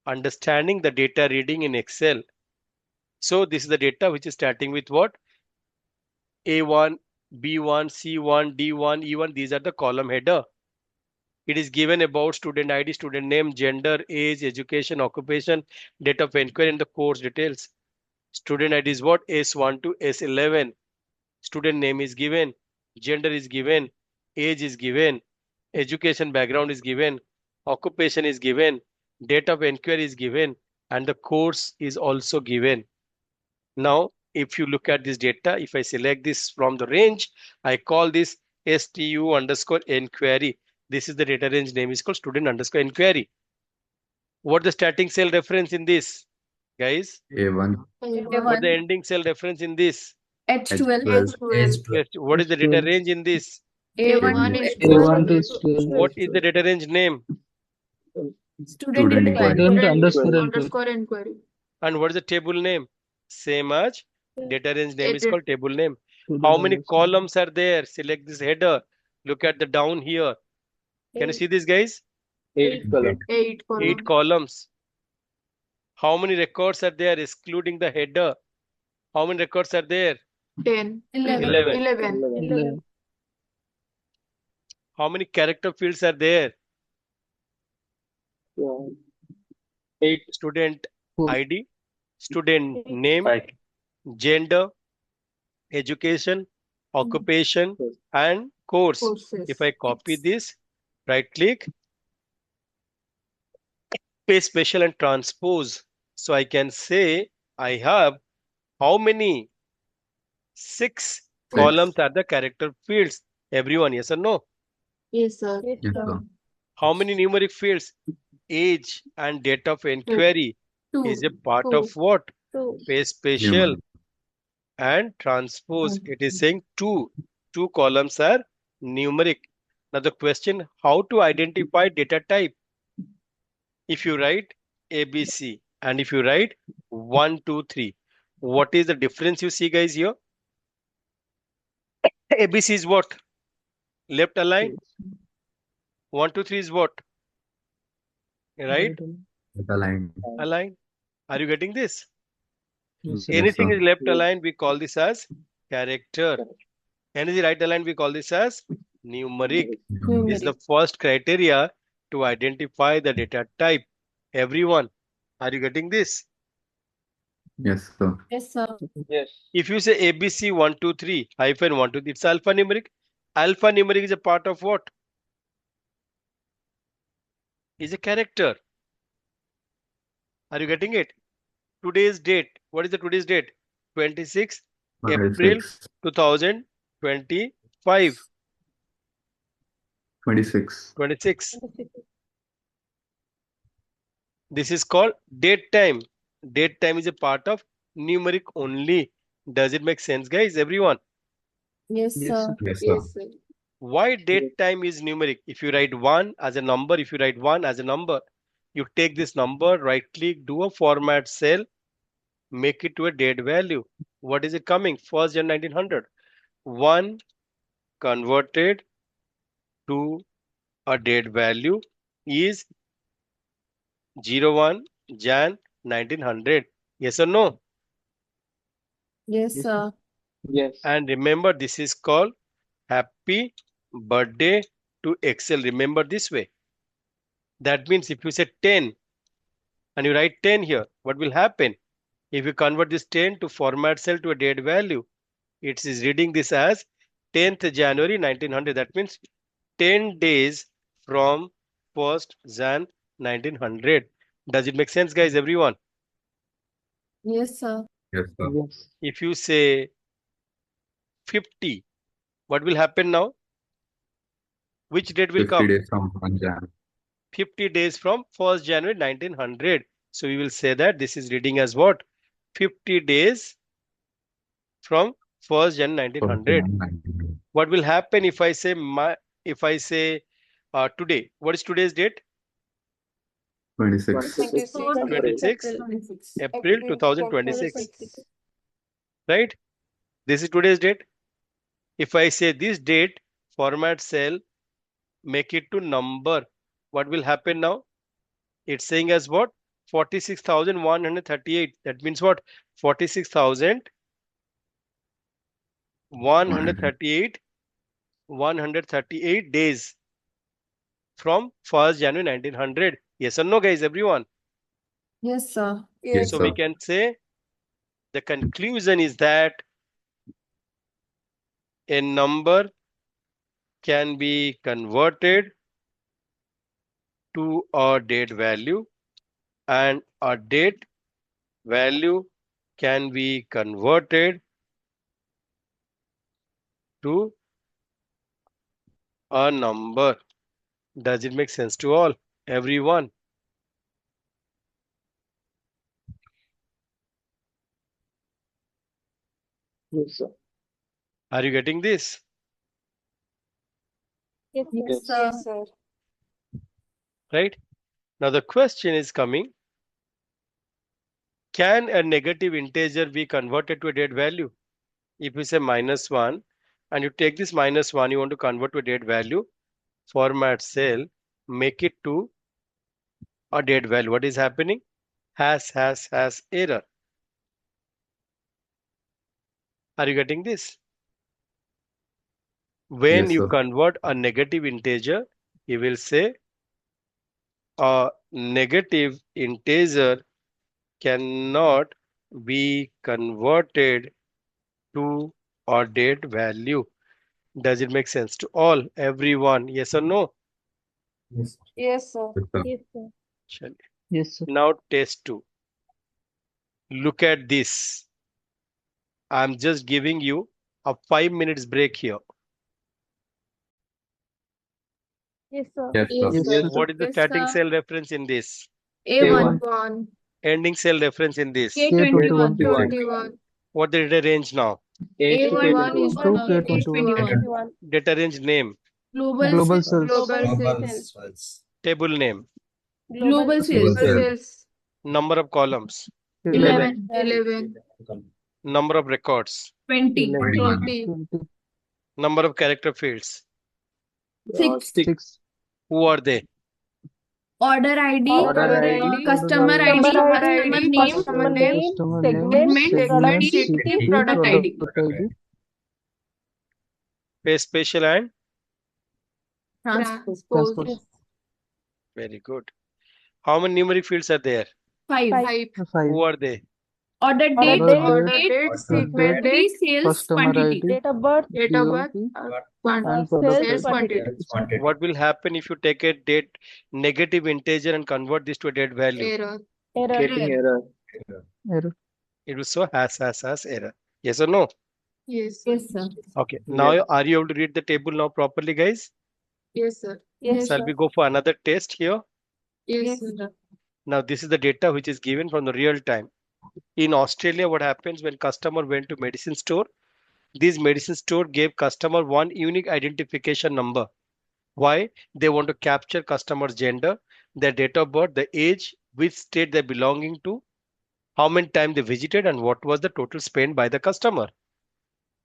understanding the data reading in Excel. So this is the data which is starting with what? A1, B1, C1, D1, E1. These are the column header. It is given about student ID, student name, gender, age, education, occupation, date of inquiry, and the course details. Student ID is what? S1 to S11. Student name is given, gender is given, age is given, education background is given, occupation is given, date of inquiry is given, and the course is also given. Now, if you look at this data, if I select this from the range, I call this stu underscore inquiry. This is the data range name is called student underscore inquiry. What the starting cell reference in this, guys? A1, What the ending cell reference in this? H12, What is the data range in this? A1 is A1 to What 12. is the data range name? student inquiry. Student underscore inquiry. underscore inquiry. And what is the table name? Same as data range name is It- called table name. Student How many underscore. columns are there? Select this header. Look at the down here. Can you see this, guys? 8 column. 8 column. 8 columns. How many records are there excluding the header? How many records are there? 10. 11. 11. 11. How many character fields are there? 8. Student Four. ID, student name, 5. gender, education, occupation, and course. Courses. If I copy this, right click, paste special and transpose. So I can say I have how many? 6 columns are the character fields. Everyone, yes or no? Yes, sir. Yes, sir. How many numeric fields? Age and date of inquiry 2. is a part Two. of what? 2. Paste special Numeric. and transpose. It is saying 2. 2 columns are numeric. Now the question, how to identify data type? If you write ABC and if you write 1, 2, 3, what is the difference you see, guys, here? ABC is what? Left align. 1, 2, 3 is what? Right? Data line. Align. Are you getting this? Yes, sir. Anything sir. is left aligned, we call this as character. Anything right aligned, we call this as numeric. This is the first criteria to identify the data type. Everyone, are you getting this? Yes, sir. Yes, sir. Yes. If you say ABC 1, 2, 3 hyphen 1, 2, it's alphanumeric. Alphanumeric is a part of what? Is a character. Are you getting it? Today's date. What is the today's date? 26 April 26. 2025. 26. 26. This is called date time. Date time is a part of numeric only. Does it make sense, guys? Everyone? Yes, Yes, sir. Yes, sir. Yes, sir. Why date time is numeric? If you write 1 as a number, if you write 1 as a number, you take this number, right click, do a format cell, make it to a date value. What is it coming? 1st Jan 1900. 1 converted to a date value is 01 Jan 1900. Yes or no? Yes, sir. Yes. And remember, this is called happy birthday to Excel. Remember this way. That means if you say 10 and you write 10 here, what will happen? If you convert this 10 to format cell to a date value, it is reading this as 10th January 1900. That means 10 days from 1st Jan 1900. Does it make sense, guys, everyone? Yes, sir. Yes, sir. Yes. If you say 50, what will happen now? Which date will 50 come? days from 1 Jan. 50 days from 1st January 1900. So we will say that this is reading as what? 50 days from 1st January 1900. 1900. What will happen if I say today? What is today's date? 26. 26 April 2026. Right? This is today's date. If I say this date, format cell, make it to number, what will happen now? It's saying as what? 46,138. That means what? 46,138 138 days from 1st January 1900. Yes or no, guys, everyone? Yes, sir. Yes, So we sir. can say the conclusion is that a number can be converted to a date value, and a date value can be converted to a number. Does it make sense to all? Everyone? Yes, sir. Are you getting this? Yes, Yes. sir. Right? Now the question is coming. Can a negative integer be converted to a date value? If you say -1 and you take this -1, you want to convert to a date value, format cell, make it to a date value. What is happening? Has error. Are you getting this? When Yes, you sir. convert a negative integer, you will say a negative integer cannot be converted to a date value. Does it make sense to all? Everyone? Yes or no? Yes, sir. Yes, sir. Yes, sir. Chale. Yes, sir. Now test 2. Look at this. I'm just giving you a 5 minutes break here. Yes, sir. Yes, sir. Yes, sir. What is the Yes, starting sir. cell reference in this? A11. Ending cell reference in this? K21. K21. What the data range now? A to A11 is K21. to K21. Data range name? Global cells. Global cells. Table name? Global cells. Cells. Number of columns? 11. 11. Number of records? 20. 21. 20. Number of character fields? 6. 6. Who are they? Order ID, Order ID, customer ID, customer name, customer name, segment, sheet, product ID. Pay special and? Transpose. Very good. How many numeric fields are there? 5. Who are they? Order date, Order date, segment date, sales, quantity. date of birth, And sales quantity. What will happen if you take a date negative integer and convert this to a date value? Error. getting error. It will show has error. Yes or no? Yes. Yes, sir. Okay. Now are you able to read the table now properly, guys? Yes, sir. Yes, Shall we go for another test here? Yes, sir. Now this is the data which is given from the real time. In Australia, what happens when customer went to medicine store? This medicine store gave customer one unique identification number. Why? They want to capture customer's gender, their date of birth, the age, which state they're belonging to, how many times they visited, and what was the total spent by the customer.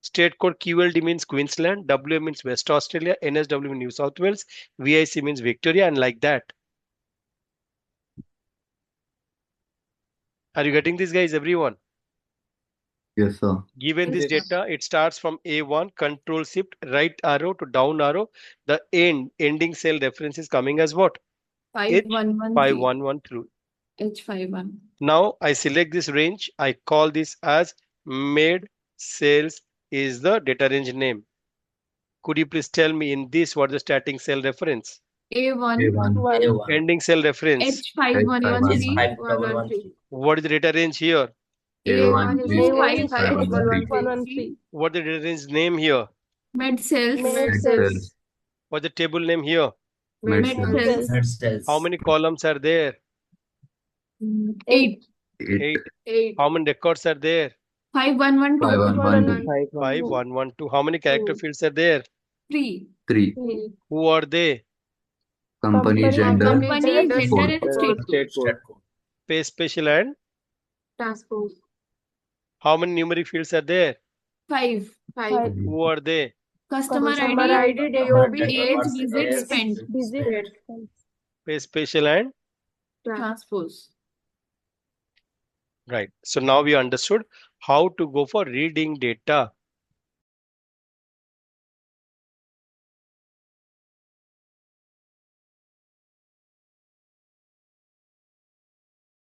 State code QLD means Queensland, WA means West Australia, NSW means New South Wales, VIC means Victoria, and like that. Are you getting this, guys, everyone? Yes, sir. Given this Yes. data, it starts from A1, control shift, right arrow to down arrow. The ending cell reference is coming as what? 5113. H5113. H51. Now I select this range. I call this as made cells is the data range name. Could you please tell me in this what the starting cell reference? A1. Ending cell reference. H5113. What is the data range here? A1 is A1 55113. What the data range name here? Med cells. cells. What the table name here? Med Med cells. cells. How many columns are there? 8. 8. 8. How many records are there? 5112. 5112. 5112. How many character fields are there? 3. 3. Who are they? Company, gender, Company, gender, code. and state code. Pay special and? Transpose. How many numeric fields are there? 5. Who are they? Customer ID, DOB, age, visit, spent. Pay special and? Transpose. Right. So now we understood how to go for reading data